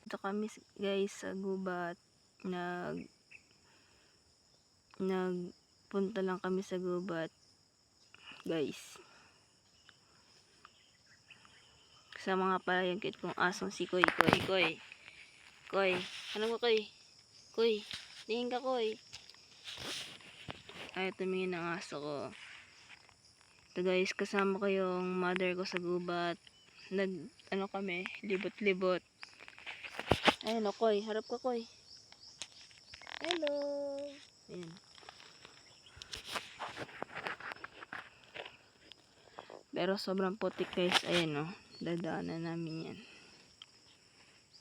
Dito kami guys sa gubat. Nagpunta lang kami sa gubat guys. Kasama nga pala yung kit kong asong si Koy. Koy. Ano mo Koy? Koy. Tingin ka Koy. Ay, tumingin ang aso ko. Ito guys, kasama ko yung mother ko sa gubat. Kami, libot-libot. Ayun o, Koy. Harap ka, Koy. Hello. Ayan. Pero sobrang putik guys. Ayan o. Dadaanan namin yan.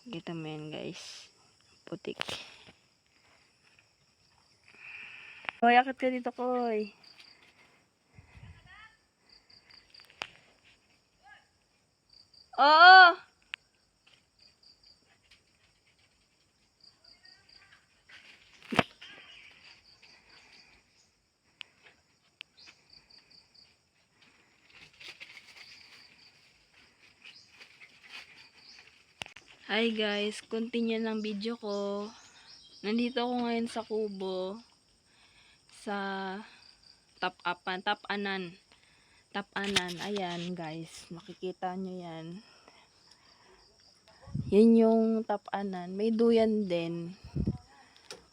Kita mo yan guys. Putik. Koy, akit ka dito, Koy. Oo! Hi guys, continue ng video ko. Nandito ako ngayon sa kubo. Sa tapanan. Ayan guys, makikita nyo yan. Yan yung tapanan. May duyan din.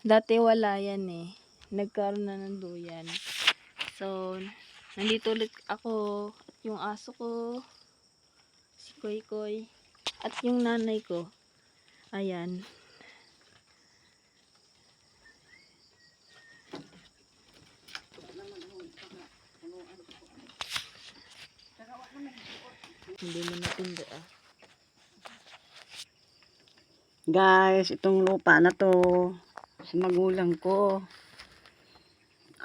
Dati wala yan eh. Nagkaroon na ng duyan. So, nandito ulit ako at yung aso ko, si Koy, at yung nanay ko. Ayan. Hindi mo natindi ah. Guys, itong lupa na to sa magulang ko.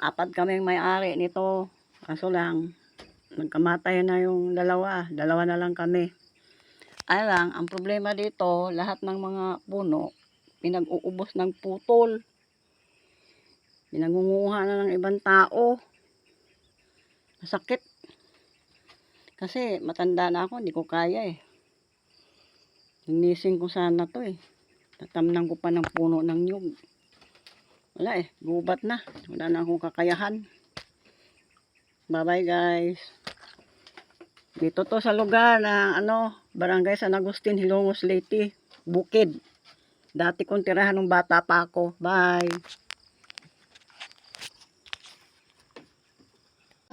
4 kaming may-ari nito. Kaso lang, nagkamatay na yung dalawa na lang kami. Ay lang, ang problema dito, lahat ng mga puno, pinag-uubos ng putol. Pinangunguha na ng ibang tao. Masakit. Kasi matanda na ako, hindi ko kaya eh. Ninising ko sana to eh. Tatamnan ko pa ng puno ng nyug. Wala eh, gubat na. Wala na akong kakayahan. Bye-bye guys. Dito to sa lugar ng Barangay San Agustin, Hilongos, Leyte, Bukid. Dati kong tirahan ng bata pa ako. Bye.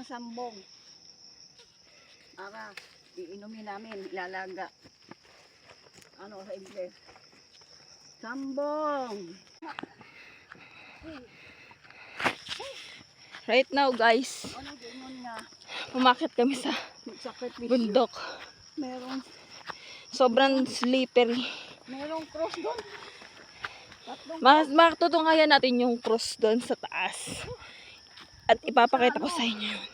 Sambong. Para iinumin namin, ilalaga. Sa Ingles? Sambong. Right now guys, pumakit kami sa bundok. Meron. Sobrang slippery. Merong cross doon. Matutungayan natin yung cross doon sa taas. At ipapakita ko sa inyo yun.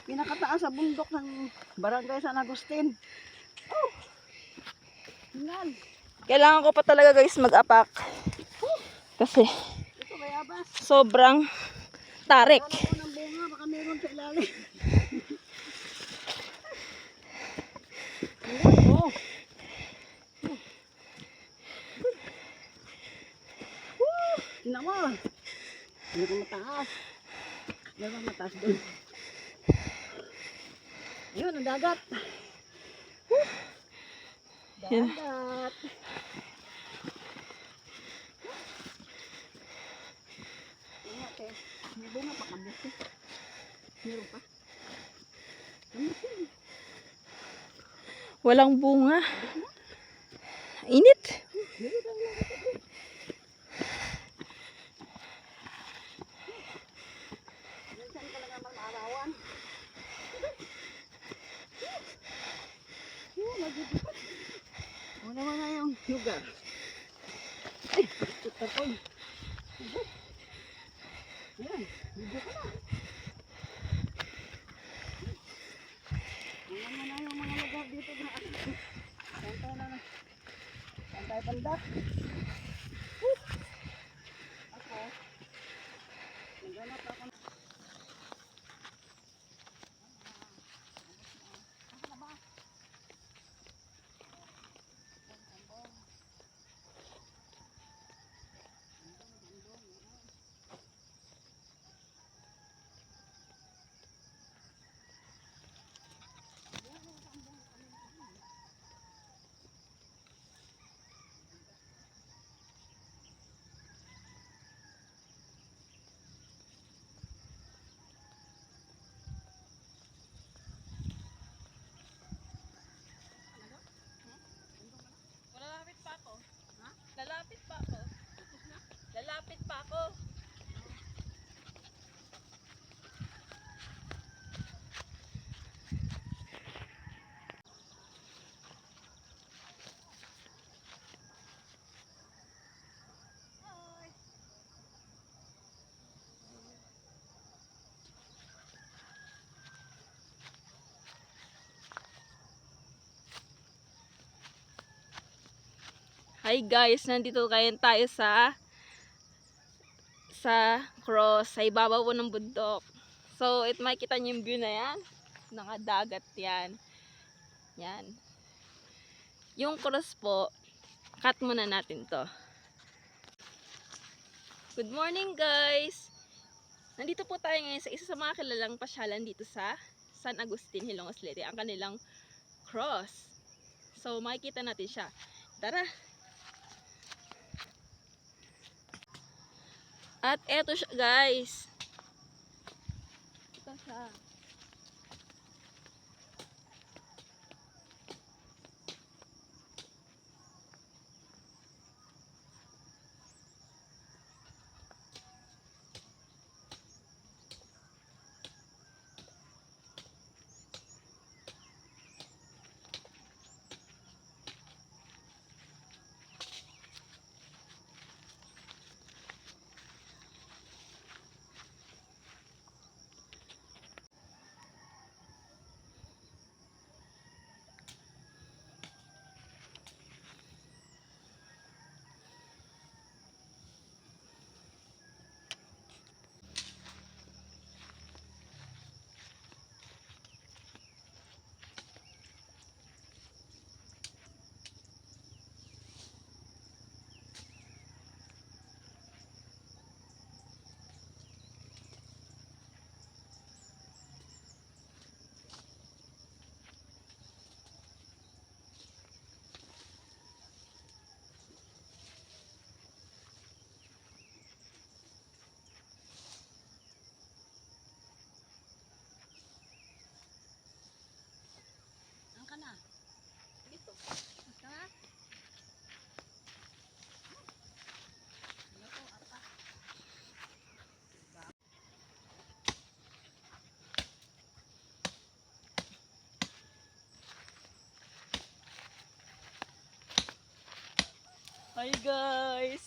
Pinakataas sa bundok ng Barangay San Agustin. Oh! Yan. Kailangan ko pa talaga guys mag-apak. Kasi Ito bayabas. sobrang tarik. Wala ko ng bunga, baka meron sa ilalim. Oh. Tingnan mo. Hindi ko mataas. Meron mataas doon. Yun, ang dagat. Yan. Dagat. Bunga, te. May bunga pa kami. Meron pa. Walang bunga. Init. Minsan ka lang naman maarawan. Wala na yung lugar. Ay, ito po. Yan, video ka na. Wala na yung mga lugar dito na akin. Saan na na. Saan tayo banda? Ako, naghanap ako. Lalapit pa ako. Ha? Lalapit pa ako. Lalapit pa ako. Hi guys, nandito tayo sa cross, sa ibabaw po ng bundok. So, makikita niyo yung view na yan. Nakadagat yan. Yan. Yung cross po, cut muna natin to. Good morning guys! Nandito po tayo ngayon sa isa sa mga kilalang pasyalan dito sa San Agustin, Hilongos Leyte, ang kanilang cross. So, makikita natin siya. Tara! At eto siya guys. Ito siya. Ang ka na? Dito. Basta? Hi guys!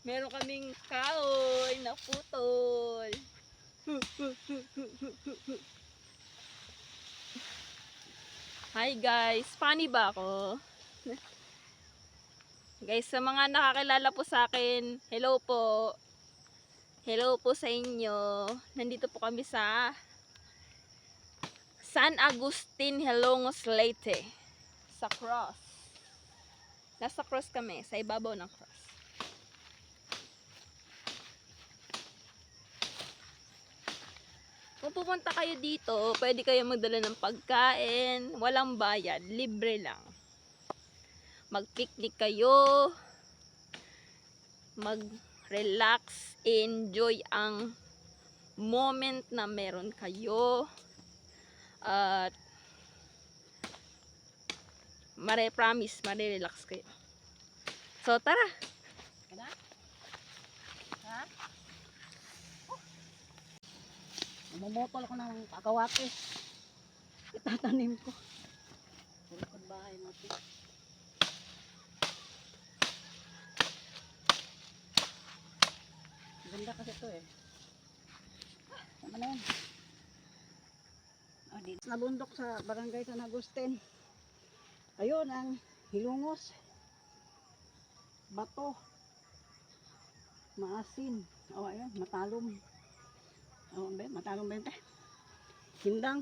Meron kaming kahoy na putol. Hi guys! Funny ba ako? Guys, sa mga nakakilala po sa akin, hello po. Hello po sa inyo. Nandito po kami sa San Agustin, Hilongos Leyte. Sa cross. Nasa cross kami, sa ibabaw ng cross. Kung pupunta kayo dito, pwede kayo magdala ng pagkain, walang bayad, libre lang. mag-picnic kayo, mag-relax, enjoy ang moment na meron kayo, at promise, mare-relax kayo. So, tara! Kada? Ha? Mamotol ko ng kakawate. Itatanim ko. Puro sa bahay natin. Ganda kasi ito eh. Tama na yan. Dito na bundok sa barangay San Agustin. Ayun ang hilungos. Bato. Maasin. O ayun, matalom. O matalom ba yun te? Hindang.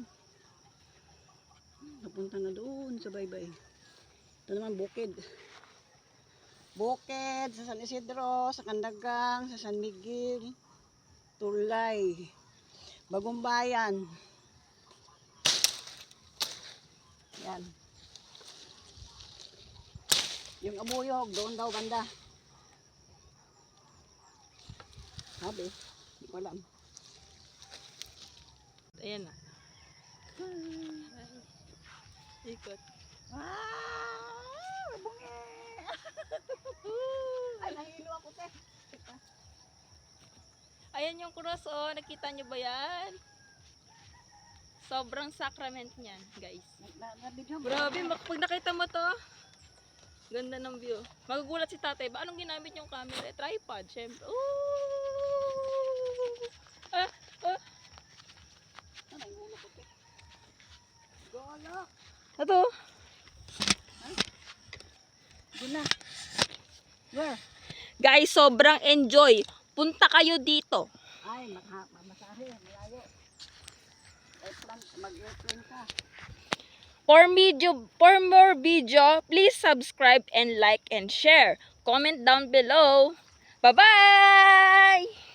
Napunta na doon sa baybay. Ito naman bukid. Bukid sa San Isidro, sa Kandagang, sa San Miguel, Tulay, Bagong Bayan. Yan. Yung Abuyog, doon daw banda. Sabi, hindi ko alam. Ayan na. Ikot. Bungi! Ay, nahilo ako, te. Ayan yung cross, oh. Nakita nyo ba yan? Sobrang sacrament niyan, guys. Nabidyo mo. Grabe, pag nakita mo to, ganda ng view. Magugulat si tatay, ba anong ginamit yung camera? Tripod, syempre. Ooh! Ah, ah. Ano, yung ulo ko, te. Golo! Ito. Doon na. Where? Guys, sobrang enjoy. Punta kayo dito. Ay, masahe, malayo. Mag-airplane ka. For more video, please subscribe and like and share. Comment down below. Bye-bye!